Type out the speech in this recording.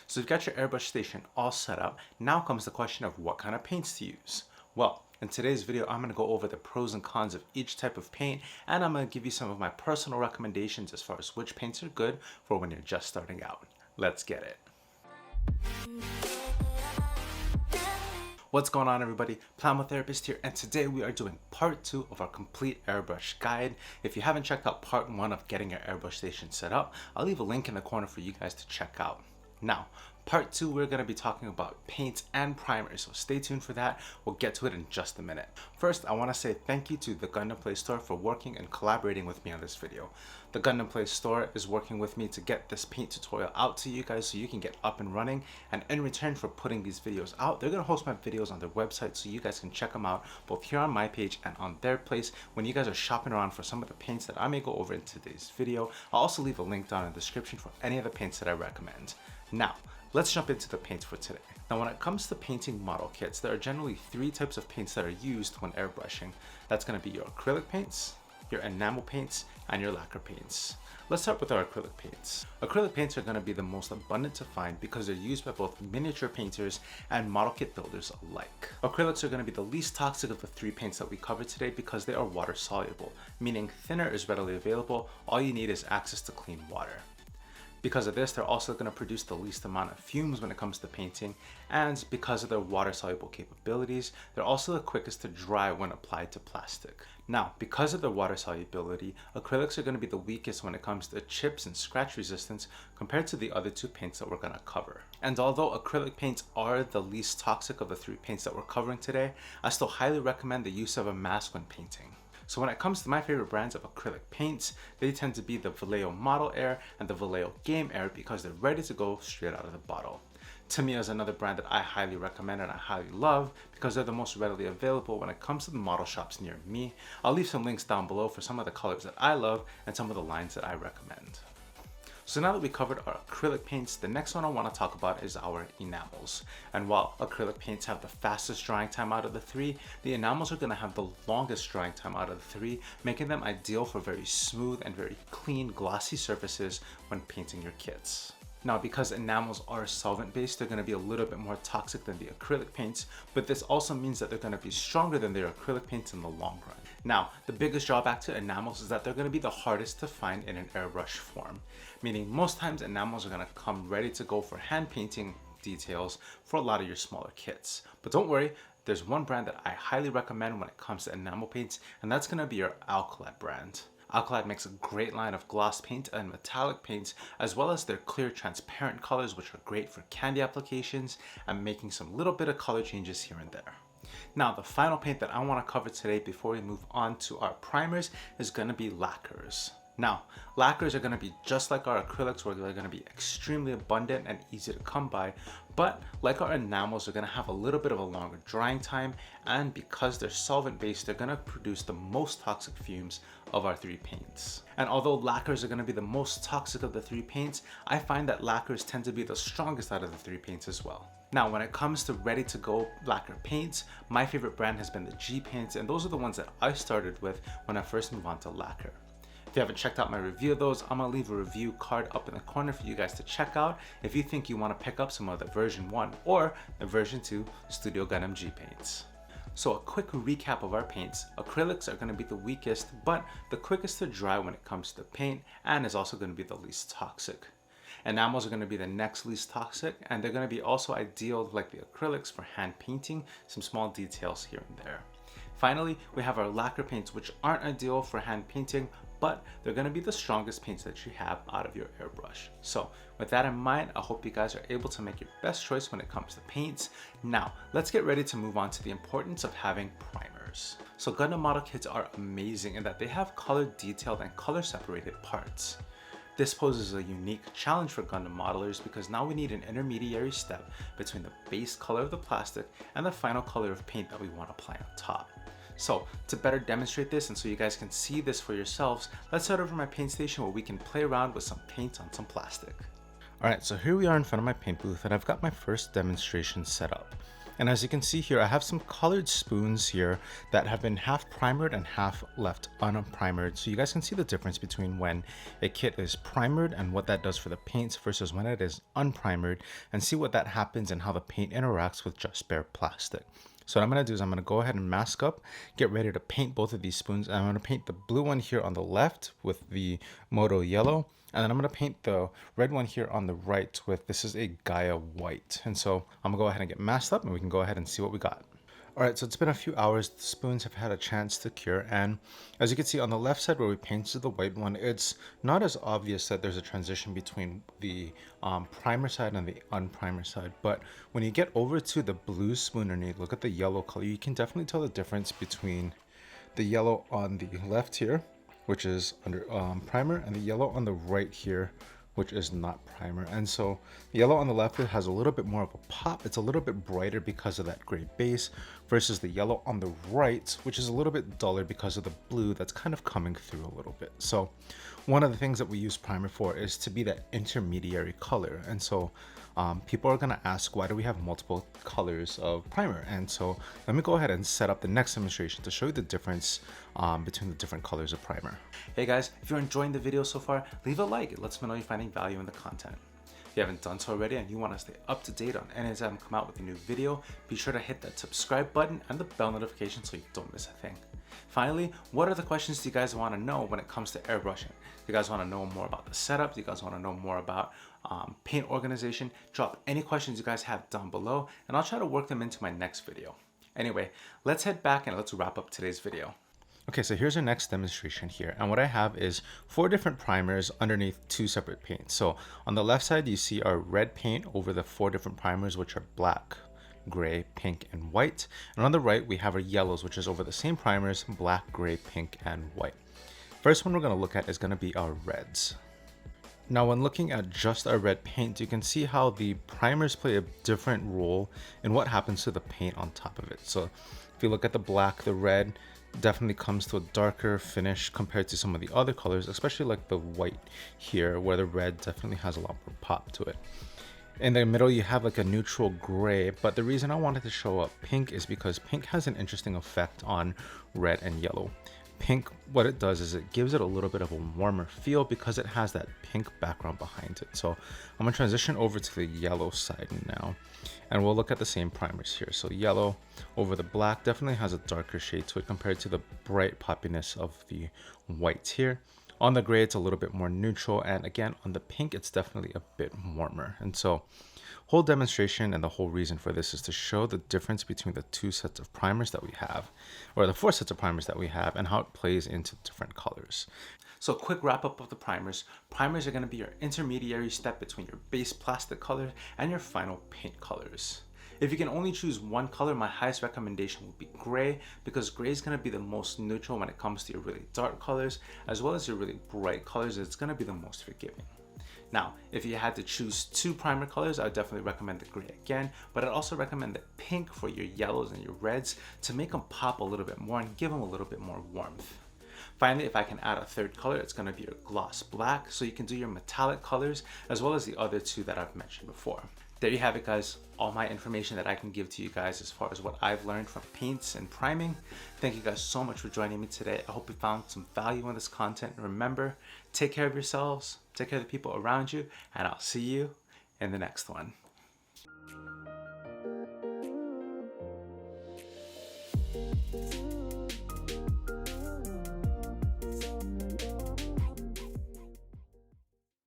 So you've got your airbrush station all set up. Now comes the question of what kind of paints to use. Well, in today's video, I'm going to go over the pros and cons of each type of paint, and I'm going to give you some of my personal recommendations as far as which paints are good for when you're just starting out. Let's get it. What's going on, everybody? Enamel Therapist here, and today we are doing part 2 of our complete airbrush guide. If you haven't checked out part 1 of getting your airbrush station set up, I'll leave a link in the corner for you guys to check out. Now, part 2, we're going to be talking about paints and primers, so stay tuned for that. We'll get to it in just a minute. First, I want to say thank you to the Gunpla store for working and collaborating with me on this video. The Gunpla store is working with me to get this paint tutorial out to you guys so you can get up and running, and in return for putting these videos out, they're going to host my videos on their website so you guys can check them out both here on my page and on their place when you guys are shopping around for some of the paints that I may go over in today's video. I'll also leave a link down in the description for any of the paints that I recommend. Now, let's jump into the paints for today. Now, when it comes to painting model kits, there are generally 3 types of paints that are used when airbrushing. That's going to be your acrylic paints, your enamel paints, and your lacquer paints. Let's start with our acrylic paints. Acrylic paints are going to be the most abundant to find because they're used by both miniature painters and model kit builders alike. Acrylics are going to be the least toxic of the 3 paints that we covered today because they are water soluble, meaning thinner is readily available. All you need is access to clean water. Because of this, they're also going to produce the least amount of fumes when it comes to painting, and because of their water-soluble capabilities, they're also the quickest to dry when applied to plastic. Now, because of their water solubility, acrylics are going to be the weakest when it comes to chips and scratch resistance compared to the other 2 paints that we're going to cover. And although acrylic paints are the least toxic of the 3 paints that we're covering today, I still highly recommend the use of a mask when painting. So when it comes to my favorite brands of acrylic paints, they tend to be the Vallejo Model Air and the Vallejo Game Air because they're ready to go straight out of the bottle. Tamiya is another brand that I highly recommend and I highly love because they're the most readily available when it comes to the model shops near me. I'll leave some links down below for some of the colors that I love and some of the lines that I recommend. So now that we covered our acrylic paints, the next one I want to talk about is our enamels. And while acrylic paints have the fastest drying time out of the 3, the enamels are going to have the longest drying time out of the 3, making them ideal for very smooth and very clean, glossy surfaces when painting your kits. Now, because enamels are solvent-based, they're going to be a little bit more toxic than the acrylic paints, but this also means that they're going to be stronger than their acrylic paints in the long run. Now, the biggest drawback to enamels is that they're going to be the hardest to find in an airbrush form, meaning most times enamels are going to come ready to go for hand painting details for a lot of your smaller kits. But don't worry, there's one brand that I highly recommend when it comes to enamel paints, and that's going to be your Acrylic brand. Acrylic makes a great line of gloss paint and metallic paints, as well as their clear transparent colors, which are great for candy applications and making some little bit of color changes here and there. Now, the final paint that I want to cover today before we move on to our primers is going to be lacquers. Now, lacquers are going to be just like our acrylics, where they're going to be extremely abundant and easy to come by, but like our enamels, they're going to have a little bit of a longer drying time, and because they're solvent-based, they're going to produce the most toxic fumes of our 3 paints. And although lacquers are going to be the most toxic of the 3 paints, I find that lacquers tend to be the strongest out of the 3 paints as well. Now, when it comes to ready-to-go lacquer paints, my favorite brand has been the G paints, and those are the ones that I started with when I first moved on to lacquer. If you haven't checked out my review of those, I'm going to leave a review card up in the corner for you guys to check out if you think you want to pick up some of the version 1 or the version 2 Studio Gundam G paints. So a quick recap of our paints: acrylics are going to be the weakest, but the quickest to dry when it comes to paint, and is also going to be the least toxic. Enamels are going to be the next least toxic, and they're going to be also ideal like the acrylics for hand painting, some small details here and there. Finally, we have our lacquer paints, which aren't ideal for hand painting, but they're going to be the strongest paints that you have out of your airbrush. So with that in mind, I hope you guys are able to make your best choice when it comes to paints. Now, let's get ready to move on to the importance of having primers. So Gundam model kits are amazing in that they have color detailed and color separated parts. This poses a unique challenge for Gundam modelers because now we need an intermediary step between the base color of the plastic and the final color of paint that we want to apply on top. So to better demonstrate this and so you guys can see this for yourselves, let's head over to my paint station where we can play around with some paint on some plastic. Alright, so here we are in front of my paint booth and I've got my first demonstration set up. And as you can see here, I have some colored spoons here that have been half primered and half left unprimered. So you guys can see the difference between when a kit is primered and what that does for the paints versus when it is unprimered, and see what that happens and how the paint interacts with just bare plastic. So what I'm going to do is I'm going to go ahead and mask up, get ready to paint both of these spoons. And I'm going to paint the blue one here on the left with the Moto yellow. And then I'm going to paint the red one here on the right with, this is a Gaia white. And so I'm going to go ahead and get masked up and we can go ahead and see what we got. All right, so it's been a few hours. The spoons have had a chance to cure. And as you can see on the left side where we painted the white one, it's not as obvious that there's a transition between the primer side and the unprimer side. But when you get over to the blue spoon and you look at the yellow color, you can definitely tell the difference between the yellow on the left here, which is under primer, and the yellow on the right here, which is not primer. And so the yellow on the left has a little bit more of a pop. It's a little bit brighter because of that gray base versus the yellow on the right, which is a little bit duller because of the blue that's kind of coming through a little bit. So one of the things that we use primer for is to be that intermediary color. And so people are gonna ask, why do we have multiple colors of primer? And so let me go ahead and set up the next demonstration to show you the difference between the different colors of primer. Hey guys, if you're enjoying the video so far, leave a like. It lets me know you're finding value in the content. If you haven't done so already and you want to stay up to date on any time I come out with a new video, be sure to hit that subscribe button and the bell notification so you don't miss a thing. Finally, what are the questions do you guys want to know when it comes to airbrushing? Do you guys want to know more about the setup? Do you guys want to know more about paint organization? Drop any questions you guys have down below and I'll try to work them into my next video. Anyway, let's head back and let's wrap up today's video. Okay, so here's our next demonstration here. And what I have is 4 different primers underneath 2 separate paints. So on the left side, you see our red paint over the 4 different primers, which are black, gray, pink, and white. And on the right, we have our yellows, which is over the same primers, black, gray, pink, and white. First one we're gonna look at is gonna be our reds. Now, when looking at just our red paint, you can see how the primers play a different role in what happens to the paint on top of it. So if you look at the black, the red definitely comes to a darker finish compared to some of the other colors, especially like the white here, where the red definitely has a lot more pop to it. In the middle, you have like a neutral gray, but the reason I wanted to show up pink is because pink has an interesting effect on red and yellow. Pink, what it does is it gives it a little bit of a warmer feel because it has that pink background behind it. So I'm gonna transition over to the yellow side now, and we'll look at the same primers here. So yellow over the black definitely has a darker shade to it compared to the bright poppiness of the whites here. On the gray, it's a little bit more neutral, and again, on the pink, it's definitely a bit warmer. And so whole demonstration and the whole reason for this is to show the difference between the 2 sets of primers that we have, or the 4 sets of primers that we have, and how it plays into different colors. So quick wrap up of the primers. Primers are going to be your intermediary step between your base plastic color and your final paint colors. If you can only choose one color, my highest recommendation would be gray, because gray is going to be the most neutral when it comes to your really dark colors, as well as your really bright colors. It's going to be the most forgiving. Now, if you had to choose 2 primer colors, I would definitely recommend the gray again, but I'd also recommend the pink for your yellows and your reds to make them pop a little bit more and give them a little bit more warmth. Finally, if I can add a 3rd color, it's going to be your gloss black, so you can do your metallic colors as well as the other 2 that I've mentioned before. There you have it, guys. All my information that I can give to you guys as far as what I've learned from paints and priming. Thank you guys so much for joining me today. I hope you found some value in this content. Remember, take care of yourselves, take care of the people around you, and I'll see you in the next one.